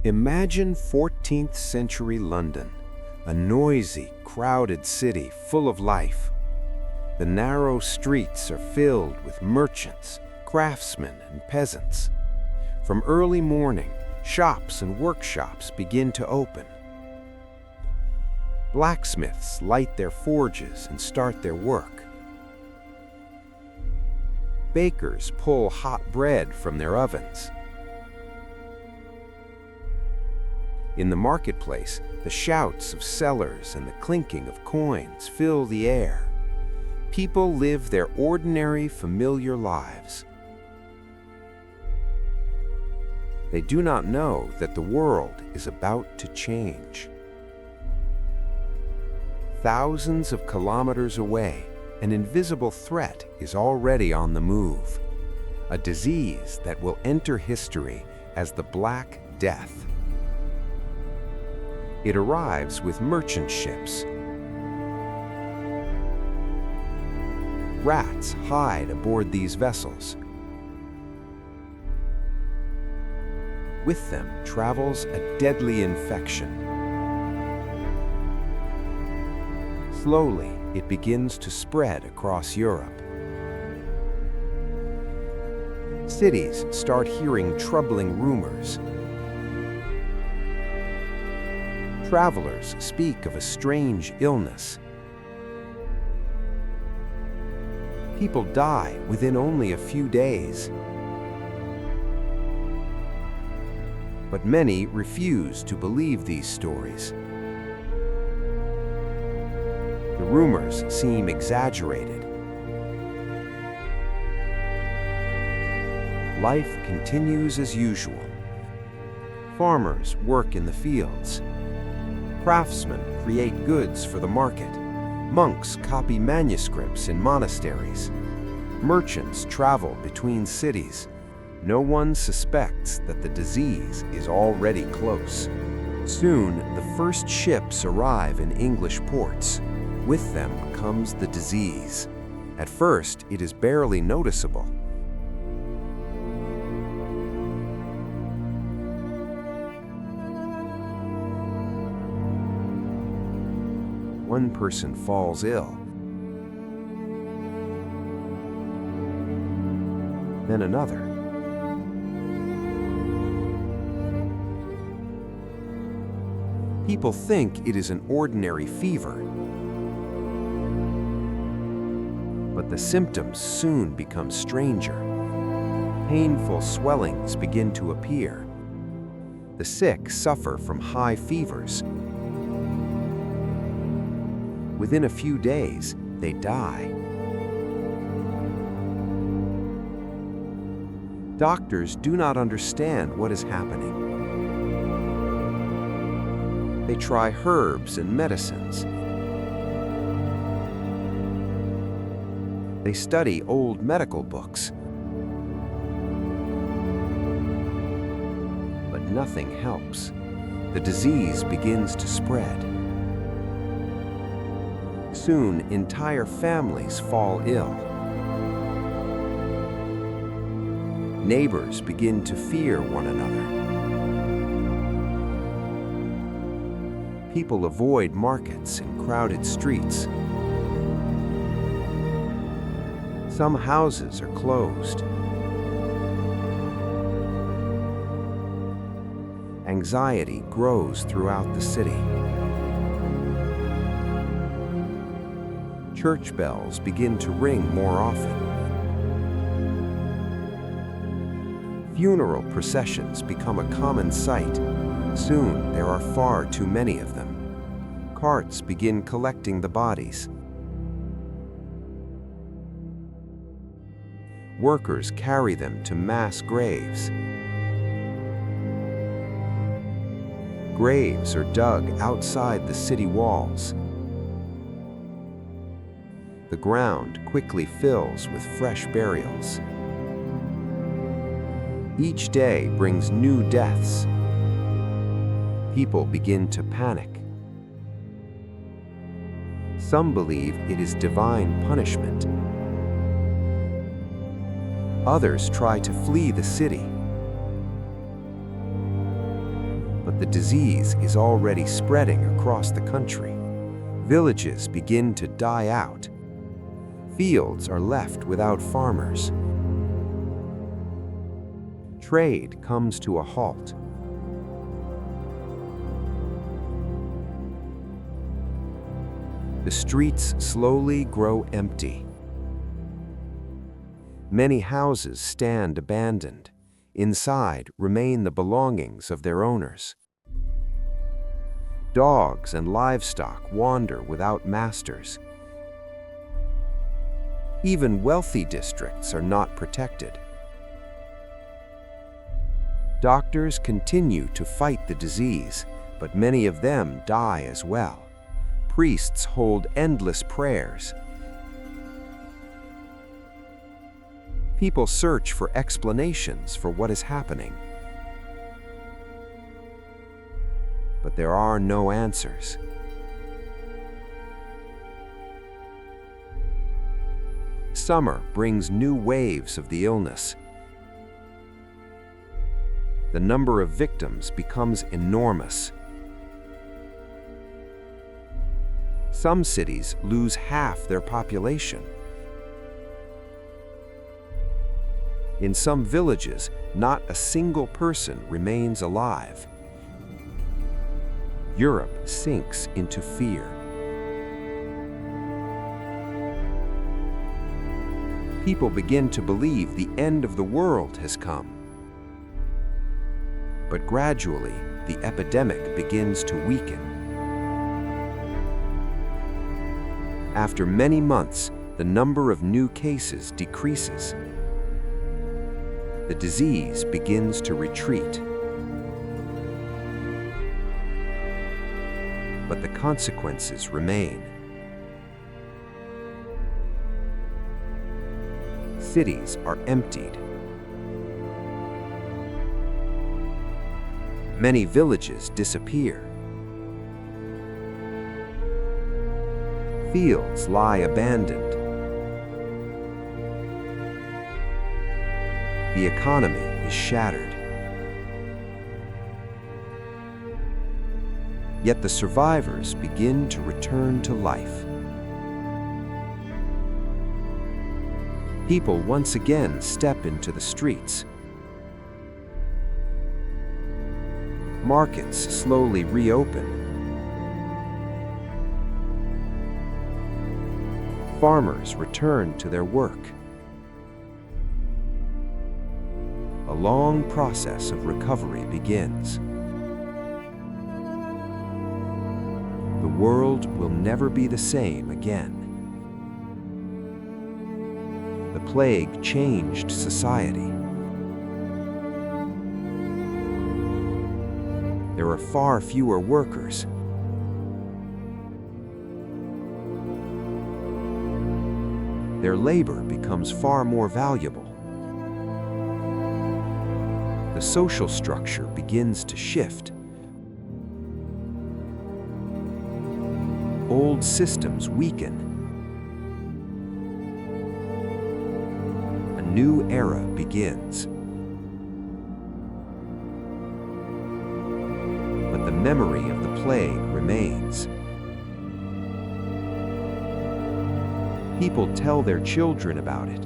Imagine 14th century London, a noisy, crowded city full of life. The narrow streets are filled with merchants, craftsmen, and peasants. From early morning, shops and workshops begin to open. Blacksmiths light their forges and start their work. Bakers pull hot bread from their ovens. In the marketplace, the shouts of sellers and the clinking of coins fill the air. People live their ordinary, familiar lives. They do not know that the world is about to change. Thousands of kilometers away, an invisible threat is already on the move. A disease that will enter history as the Black Death. It arrives with merchant ships. Rats hide aboard these vessels. With them travels a deadly infection. Slowly, it begins to spread across Europe. Cities start hearing troubling rumors. Travelers speak of a strange illness. People die within only a few days. But many refuse to believe these stories. The rumors seem exaggerated. Life continues as usual. Farmers work in the fields. Craftsmen create goods for the market. Monks copy manuscripts in monasteries. Merchants travel between cities. No one suspects that the disease is already close. Soon, the first ships arrive in English ports. With them comes the disease. At first, it is barely noticeable. One person falls ill. Then another. People think it is an ordinary fever. But the symptoms soon become stranger. Painful swellings begin to appear. The sick suffer from high fevers. Within a few days, they die. Doctors do not understand what is happening. They try herbs and medicines. They study old medical books. But nothing helps. The disease begins to spread. Soon, entire families fall ill. Neighbors begin to fear one another. People avoid markets and crowded streets. Some houses are closed. Anxiety grows throughout the city. Church bells begin to ring more often. Funeral processions become a common sight. Soon, there are far too many of them. Carts begin collecting the bodies. Workers carry them to mass graves. Graves are dug outside the city walls. The ground quickly fills with fresh burials. Each day brings new deaths. People begin to panic. Some believe it is divine punishment. Others try to flee the city. but the disease is already spreading across the country. Villages begin to die out. Fields are left without farmers. Trade comes to a halt. The streets slowly grow empty. Many houses stand abandoned. Inside remain the belongings of their owners. Dogs and livestock wander without masters. Even wealthy districts are not protected. Doctors continue to fight the disease, but many of them die as well. Priests hold endless prayers. People search for explanations for what is happening. But there are no answers. Summer brings new waves of the illness. The number of victims becomes enormous. Some cities lose half their population. In some villages, not a single person remains alive. Europe sinks into fear. People begin to believe the end of the world has come. But gradually, the epidemic begins to weaken. After many months, the number of new cases decreases. The disease begins to retreat. But the consequences remain. Cities are emptied. Many villages disappear. Fields lie abandoned. The economy is shattered. Yet the survivors begin to return to life. People once again step into the streets. Markets slowly reopen. Farmers return to their work. A long process of recovery begins. The world will never be the same again. The plague changed society. There are far fewer workers. Their labor becomes far more valuable. The social structure begins to shift. Old systems weaken. A new era begins. But the memory of the plague remains. People tell their children about it.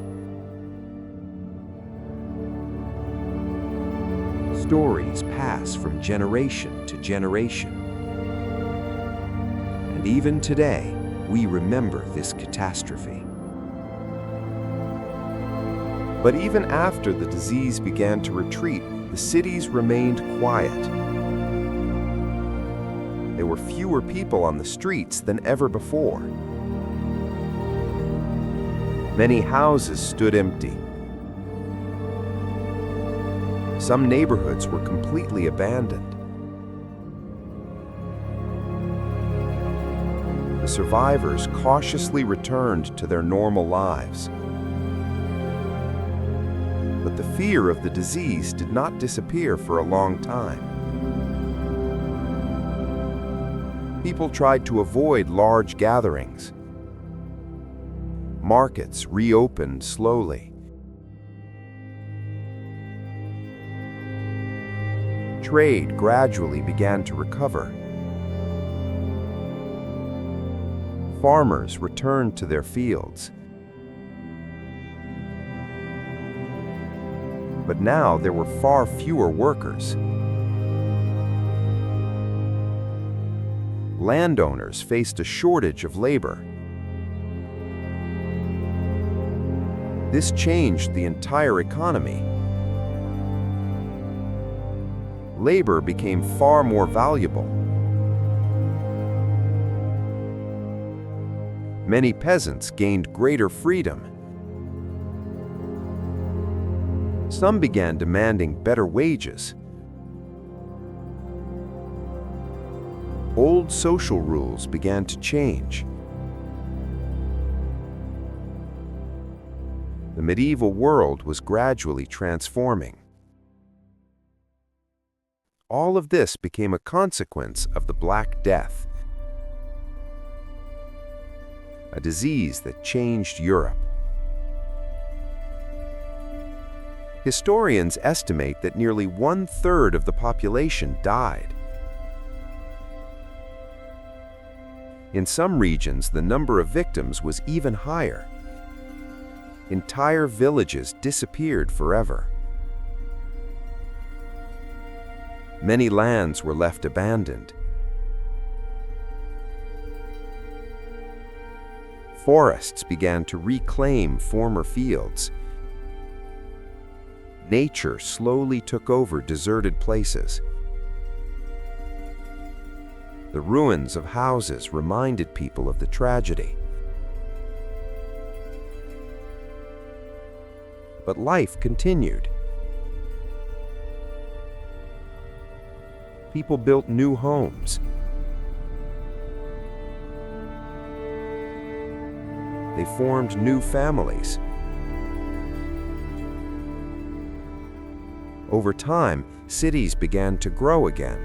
Stories pass from generation to generation. And even today, we remember this catastrophe. But even after the disease began to retreat, the cities remained quiet. There were fewer people on the streets than ever before. Many houses stood empty. Some neighborhoods were completely abandoned. The survivors cautiously returned to their normal lives. But the fear of the disease did not disappear for a long time. People tried to avoid large gatherings. Markets reopened slowly. trade gradually began to recover. Farmers returned to their fields. But now there were far fewer workers. Landowners faced a shortage of labor. This changed the entire economy. Labor became far more valuable. Many peasants gained greater freedom. Some began demanding better wages. Old social rules began to change. The medieval world was gradually transforming. All of this became a consequence of the Black Death, a disease that changed Europe. Historians estimate that nearly 1/3 of the population died. In some regions, the number of victims was even higher. Entire villages disappeared forever. Many lands were left abandoned. Forests began to reclaim former fields. Nature slowly took over deserted places. The ruins of houses reminded people of the tragedy. But life continued. People built new homes. They formed new families. Over time, cities began to grow again.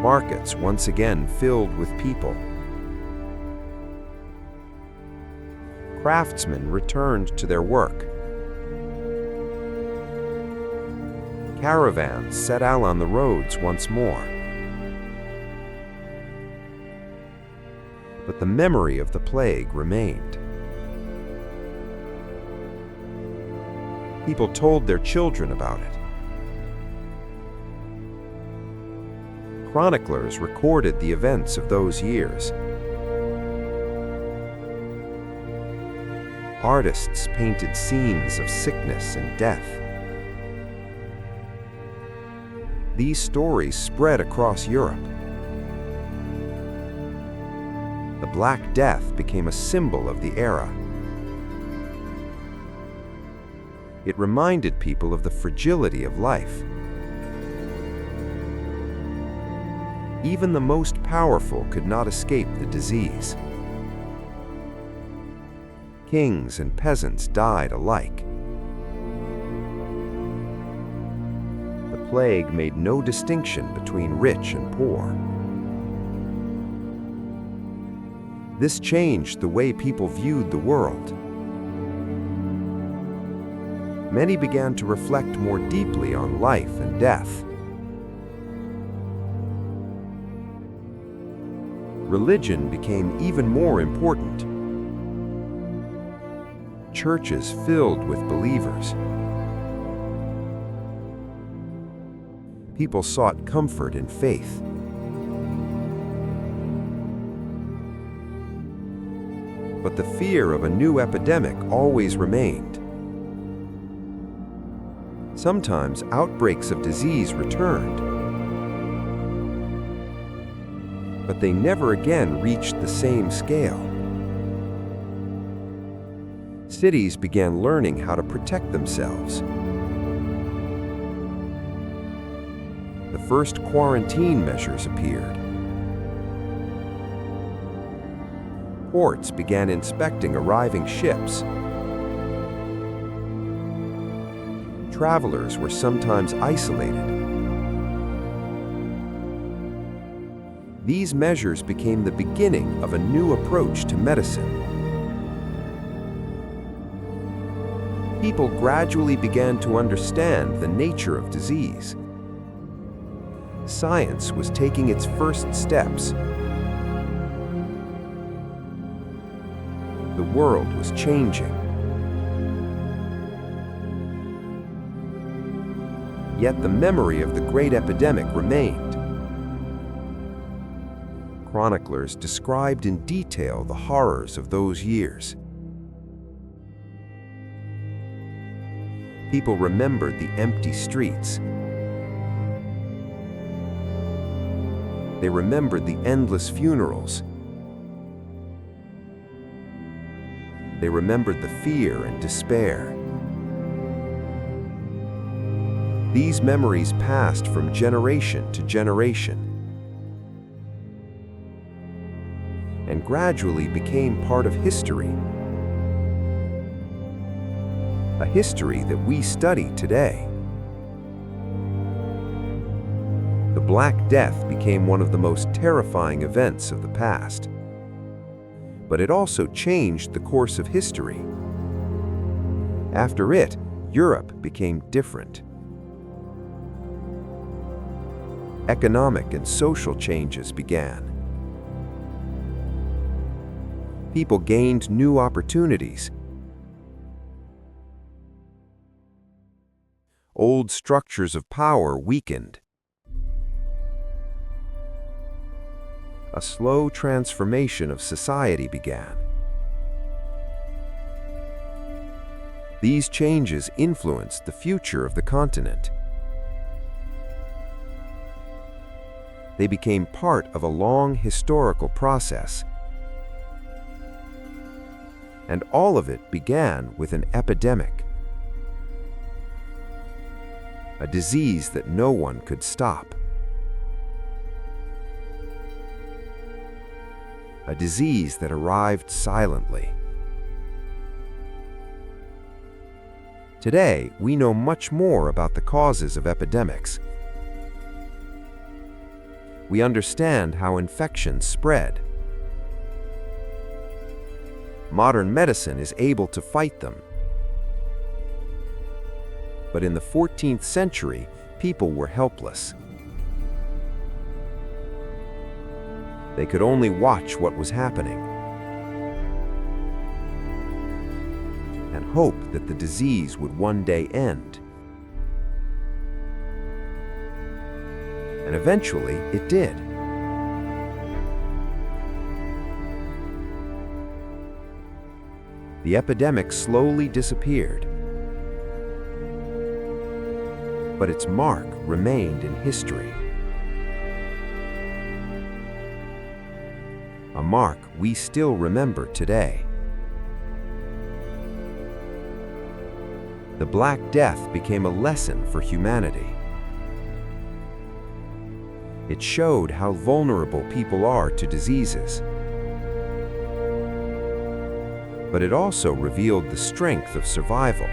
Markets once again filled with people. Craftsmen returned to their work. Caravans set out on the roads once more. But the memory of the plague remained. People told their children about it. Chroniclers recorded the events of those years. Artists painted scenes of sickness and death. These stories spread across Europe. The Black Death became a symbol of the era. It reminded people of the fragility of life. Even the most powerful could not escape the disease. Kings and peasants died alike. The plague made no distinction between rich and poor. This changed the way people viewed the world. Many began to reflect more deeply on life and death. Religion became even more important. Churches filled with believers. People sought comfort in faith. But the fear of a new epidemic always remained. Sometimes outbreaks of disease returned, but they never again reached the same scale. Cities began learning how to protect themselves. The first quarantine measures appeared. Ports began inspecting arriving ships. Travelers were sometimes isolated. These measures became the beginning of a new approach to medicine. people gradually began to understand the nature of disease. Science was taking its first steps. The world was changing. Yet the memory of the great epidemic remained. Chroniclers described in detail the horrors of those years. People remembered the empty streets. They remembered the endless funerals. They remembered the fear and despair. These memories passed from generation to generation and gradually became part of history. A history that we study today. The Black Death became one of the most terrifying events of the past. But it also changed the course of history. After it, Europe became different. Economic and social changes began. People gained new opportunities. Old structures of power weakened. A slow transformation of society began. These changes influenced the future of the continent. They became part of a long historical process. And all of it began with an epidemic. A disease that no one could stop. A disease that arrived silently. Today, we know much more about the causes of epidemics. We understand how infections spread. Modern medicine is able to fight them. But in the 14th century, people were helpless. They could only watch what was happening and hope that the disease would one day end. And eventually, it did. The epidemic slowly disappeared, but its mark remained in history. A mark we still remember today. The Black Death became a lesson for humanity. It showed how vulnerable people are to diseases. But it also revealed the strength of survival.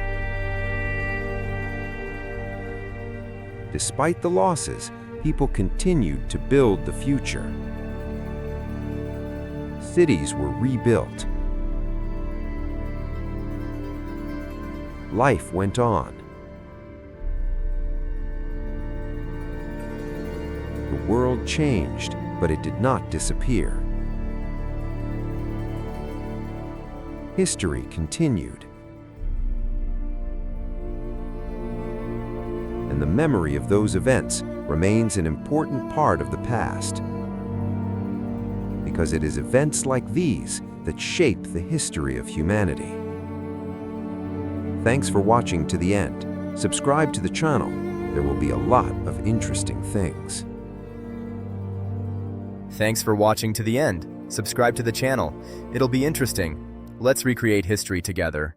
Despite the losses, people continued to build the future. Cities were rebuilt. Life went on. The world changed, but it did not disappear. History continued. And the memory of those events remains an important part of the past. Because it is events like these that shape the history of humanity. Thanks for watching to the end. Subscribe to the channel. There will be a lot of interesting things. Thanks for watching to the end. Subscribe to the channel. It'll be interesting. Let's recreate history together.